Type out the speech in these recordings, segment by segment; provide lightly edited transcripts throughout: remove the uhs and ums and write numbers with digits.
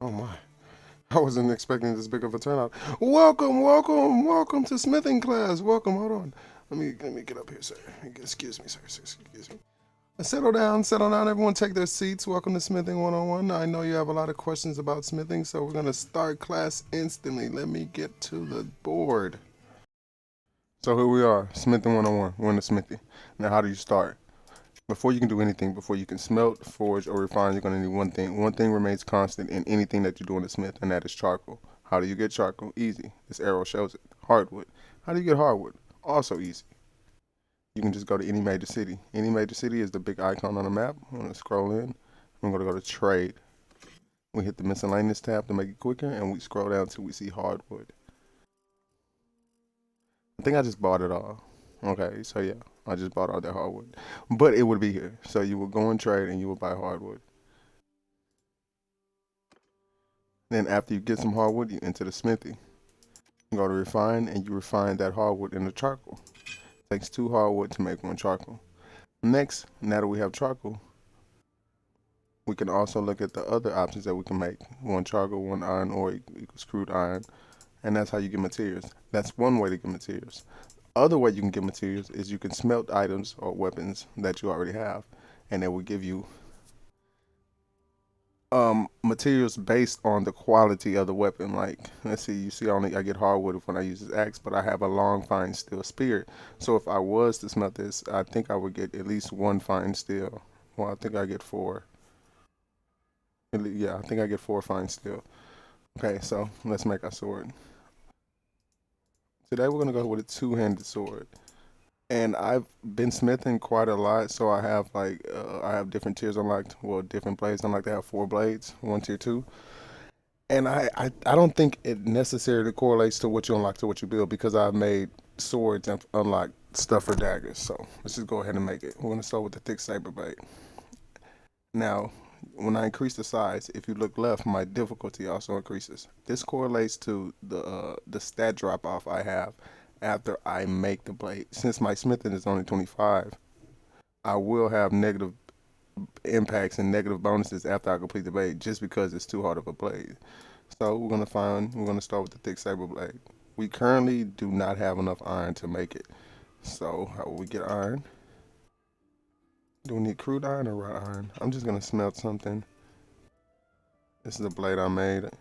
Oh my. I wasn't expecting this big of a turnout. Welcome to smithing class. Welcome. Hold on. Let me get up here, sir. Excuse me, sir. Excuse me. Settle down, everyone take their seats. Welcome to Smithing 101. I know you have a lot of questions about smithing, so we're gonna start class instantly. Let me get to the board. So here we are, Smithing 101. We're in the smithy. Now how do you start? Before you can do anything, before you can smelt, forge, or refine, you're going to need one thing. One thing remains constant in anything that you do in the smith, and that is charcoal. How do you get charcoal? Easy. This arrow shows it. Hardwood. How do you get hardwood? Also easy. You can just go to any major city. Any major city is the big icon on the map. I'm going to scroll in. I'm going to go to trade. We hit the miscellaneous tab to make it quicker, and we scroll down till we see hardwood. I think I just bought it all. Okay, so yeah, I just bought all that hardwood. But it would be here. So you would go and trade and you would buy hardwood. Then after you get some hardwood, you enter the smithy. You go to refine and you refine that hardwood into charcoal. It takes two hardwood to make one charcoal. Next, now that we have charcoal, we can also look at the other options that we can make. One charcoal, one iron ore equals crude iron. And that's how you get materials. That's one way to get materials. Other way you can get materials is you can smelt items or weapons that you already have, and it will give you materials based on the quality of the weapon. Like, let's see, you see, I get hardwood when I use this axe, but I have a long fine steel spear. So if I was to smelt this, I think I would get at least one fine steel. Well, I think I get four. Yeah, I think I get four fine steel. Okay, so let's make our sword. Today we're gonna go with a two-handed sword. And I've been smithing quite a lot, so I have different tiers unlocked. Well, different blades unlocked. I have four blades, one tier two, and I don't think it necessarily correlates to what you unlock to what you build because I've made swords and unlocked stuff for daggers. So let's just go ahead and make it. We're gonna start with the thick saber blade. Now, when I increase the size, if you look left, my difficulty also increases. This correlates to the stat drop off I have after I make the blade. Since my smithing is only 25, I will have negative impacts and negative bonuses after I complete the blade just because it's too hard of a blade. So we're gonna start with the thick saber blade. We currently do not have enough iron to make it. So how will we get iron? Do we need crude iron or raw iron? I'm just gonna smelt something. This is a blade I made. It's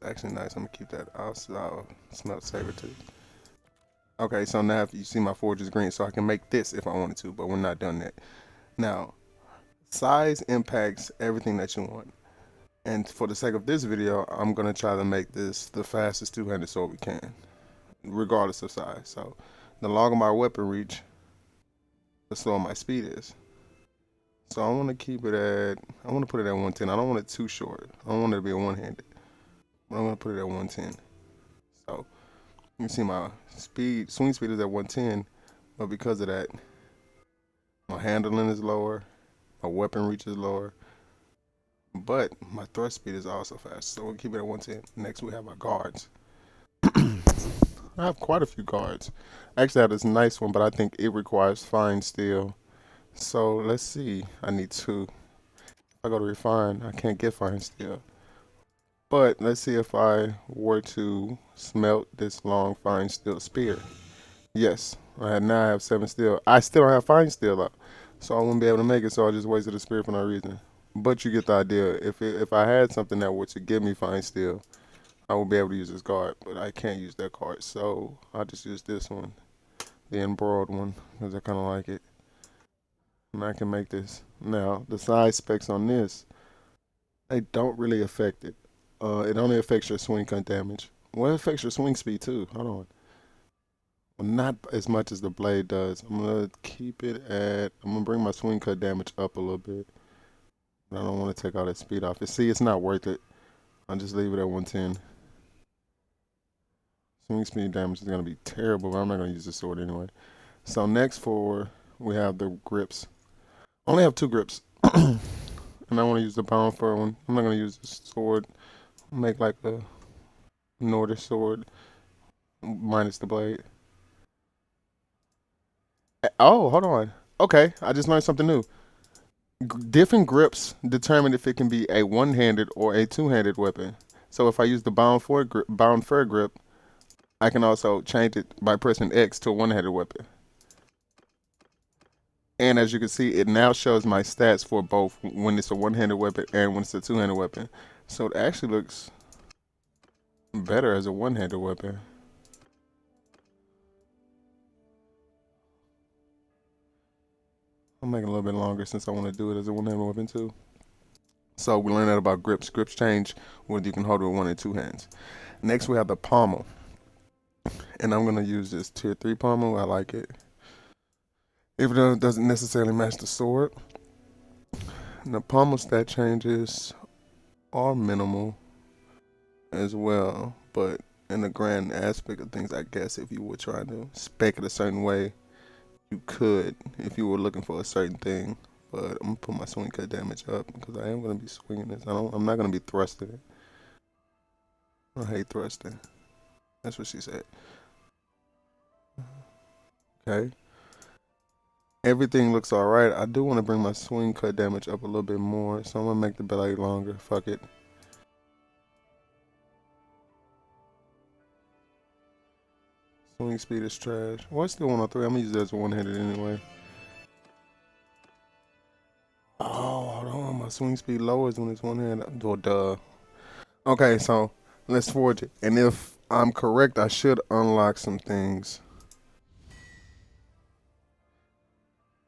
actually nice. I'm gonna keep that. I'll smelt saber too. Okay, so now if you see my forge is green, so I can make this if I wanted to, but we're not done yet. Now, size impacts everything that you want. And for the sake of this video, I'm gonna try to make this the fastest two-handed sword we can, regardless of size. So the longer my weapon reach, the slower my speed is. So I want to put it at 110. I don't want it too short. I don't want it to be a one-handed. But I'm gonna put it at 110. So you can see my swing speed is at 110, but because of that, my handling is lower, my weapon reach is lower, but my thrust speed is also fast. So we'll keep it at 110. Next we have our guards. I have quite a few guards. Actually, I have this nice one, but I think it requires fine steel. So let's see. I need two. If I go to refine, I can't get fine steel. But let's see if I were to smelt this long fine steel spear. Yes, now I have seven steel. I still don't have fine steel though, so I wouldn't be able to make it. So I just wasted a spear for no reason. But you get the idea. If I had something that were to give me fine steel, I would be able to use this card. But I can't use that card, so I'll just use this one, the embroiled one, because I kind of like it. And I can make this. Now the size specs on this, they don't really affect it. It only affects your swing cut damage. Well, it affects your swing speed too. Hold on. Well, not as much as the blade does. I'm gonna keep it at. I'm gonna bring my swing cut damage up a little bit. But I don't want to take all that speed off. See, it's not worth it. I'll just leave it at 110. Swing speed damage is gonna be terrible, but I'm not gonna use the sword anyway. So next we have the grips. I only have two grips, and I want to use the pound for one. I'm not gonna use the sword. Make like a Nordic sword minus the blade. Oh, hold on. Okay, I just learned something new. Different grips determine if it can be a one-handed or a two-handed weapon. So if I use the bound fur grip, I can also change it by pressing X to a one-handed weapon. And as you can see, it now shows my stats for both when it's a one-handed weapon and when it's a two-handed weapon. So it actually looks better as a one-handed weapon. I'll make it a little bit longer since I want to do it as a one-handed weapon too. So we learned that about grips. Grips change whether you can hold it with one or two hands. Next we have the pommel. And I'm going to use this tier 3 pommel. I like it. Even though it doesn't necessarily match the sword. And the pommel stat changes are minimal as well. But in the grand aspect of things, I guess if you were trying to spec it a certain way, you could if you were looking for a certain thing. But I'm going to put my swing cut damage up because I am going to be swinging this. I'm not going to be thrusting it. I hate thrusting. That's what she said. Okay. Everything looks alright. I do want to bring my swing cut damage up a little bit more, so I'm going to make the blade longer. Fuck it. Swing speed is trash. Well, it's still 103. I'm going to use it as a one-handed anyway. Oh, hold on. My swing speed lowers when it's one-handed. Oh, duh. Okay, so let's forge it. And if I'm correct, I should unlock some things.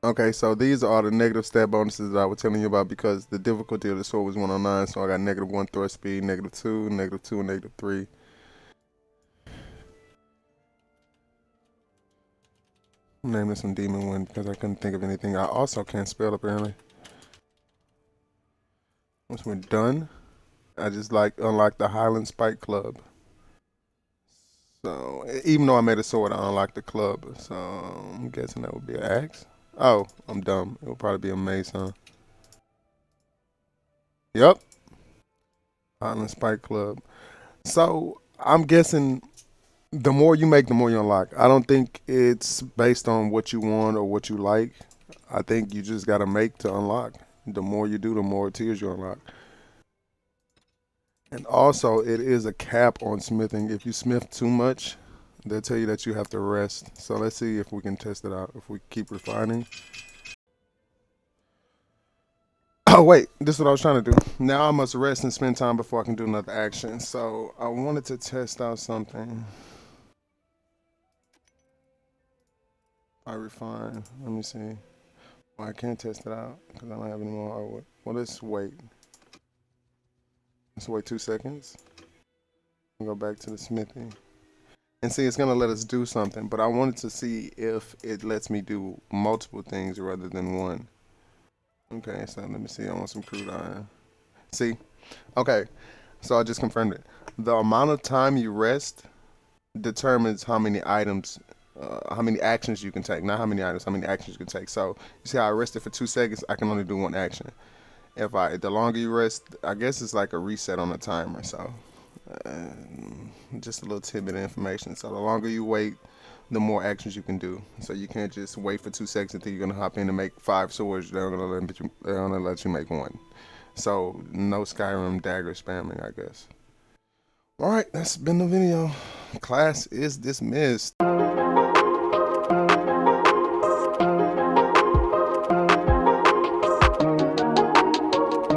Okay, so these are the negative stat bonuses that I was telling you about because the difficulty of the sword was 109, so I got -1 thrust speed, -2, -2, and -3. I'm naming some demon wind because I couldn't think of anything. I also can't spell apparently. Once we're done, I just unlock the Highland Spike Club. So even though I made a sword, I unlocked the club. So I'm guessing that would be an axe. Oh, I'm dumb. It would probably be a mace, huh? Yep. Highland Spike Club. So I'm guessing the more you make, the more you unlock. I don't think it's based on what you want or what you like. I think you just gotta make to unlock. The more you do, the more tiers you unlock. And also, it is a cap on smithing. If you smith too much, they'll tell you that you have to rest. So let's see if we can test it out. If we keep refining. Oh wait, this is what I was trying to do. Now I must rest and spend time before I can do another action. So I wanted to test out something. I refine. Let me see. Well, I can't test it out because I don't have any more hardwood. Well, let's wait. Let's wait 2 seconds. And go back to the smithy. And see, it's gonna let us do something, but I wanted to see if it lets me do multiple things rather than one. Okay, so let me see. I want some crude iron. See? Okay, so I just confirmed it. The amount of time you rest determines how many actions you can take. Not how many items, how many actions you can take. So you see how I rested for 2 seconds, I can only do one action. The longer you rest, I guess it's like a reset on the timer. So uh, just a little tidbit of information. So the longer you wait, the more actions you can do. So you can't just wait for 2 seconds and think you're gonna hop in and make 5 swords. They're gonna let you make one. So no Skyrim dagger spamming, I guess. All right, that's been the video. Class is dismissed.